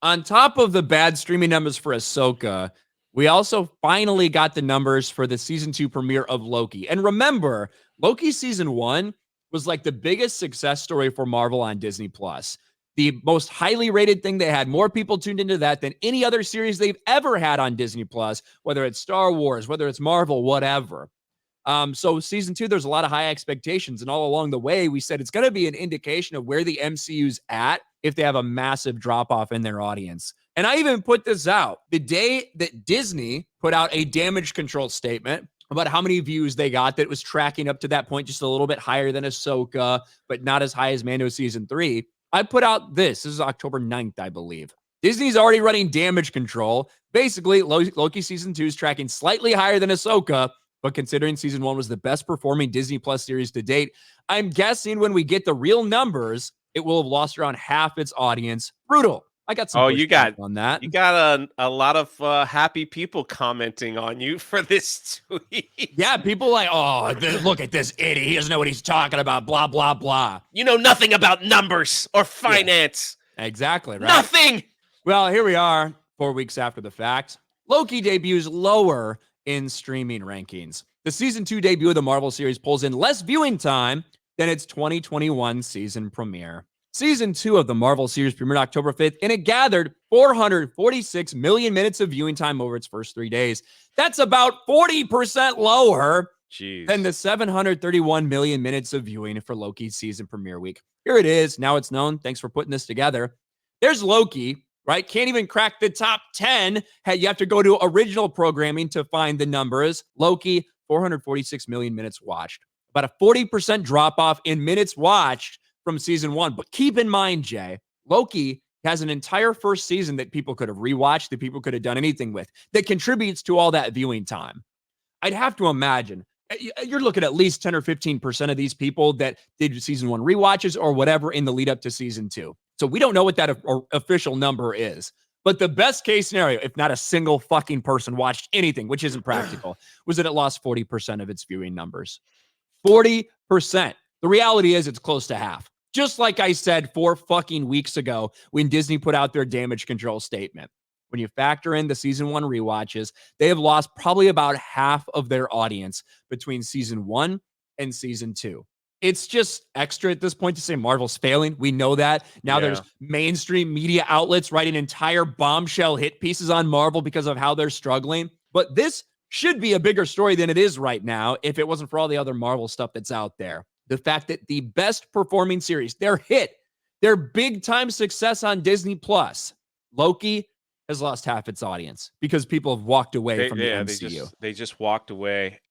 On top of the bad streaming numbers for Ahsoka, we also finally got the numbers for the season 2 premiere of Loki. And remember, Loki season 1 was like the biggest success story for Marvel on Disney Plus. The most highly rated thing. They had more people tuned into that than any other series they've ever had on Disney Plus, whether it's Star Wars, whether it's Marvel, whatever. So season 2, there's a lot of high expectations. And all along the way, we said it's going to be an indication of where the MCU's at if they have a massive drop off in their audience. And I even put this out the day that Disney put out a damage control statement about how many views they got that was tracking up to that point, just a little bit higher than Ahsoka, but not as high as Mando season 3. I put out this. This is October 9th, I believe. Disney's already running damage control. Basically, Loki season 2 is tracking slightly higher than Ahsoka, but considering season 1 was the best performing Disney Plus series to date, I'm guessing when we get the real numbers, it will have lost around half its audience. Brutal. I got some pushback on that. You got a lot of happy people commenting on you for this tweet. Yeah, people like, oh, look at this idiot. He doesn't know what he's talking about, blah, blah, blah. You know nothing about numbers or finance. Yeah, exactly, right? Nothing. Well, here we are, 4 weeks after the fact. Loki debuts lower in streaming rankings. The season 2 debut of the Marvel series pulls in less viewing time than its 2021 season premiere. Season 2 of the Marvel series premiered October 5th, and it gathered 446 million minutes of viewing time over its first 3 days. That's about 40% lower than the 731 million minutes of viewing for Loki's season premiere week. Here it is. Now it's known. Thanks for putting this together. There's Loki, right? Can't even crack the top 10. You have to go to original programming to find the numbers. Loki, 446 million minutes watched. About a 40% drop off in minutes watched from season 1. But keep in mind, Jay, Loki has an entire first season that people could have rewatched, that people could have done anything with, that contributes to all that viewing time. I'd have to imagine you're looking at least 10 or 15% of these people that did season 1 rewatches or whatever in the lead up to season 2. So we don't know what that official number is. But the best case scenario, if not a single fucking person watched anything, which isn't practical, was that it lost 40% of its viewing numbers. 40%. The reality is it's close to half. Just like I said 4 fucking weeks ago when Disney put out their damage control statement. When you factor in the season 1 rewatches, they have lost probably about half of their audience between season 1 and season 2. It's just extra at this point to say Marvel's failing. We know that. Now there's mainstream media outlets writing entire bombshell hit pieces on Marvel because of how they're struggling. But this should be a bigger story than it is right now if it wasn't for all the other Marvel stuff that's out there. The fact that the best performing series, their hit, their big time success on Disney Plus, Loki, has lost half its audience because people have walked away from the MCU. They just walked away.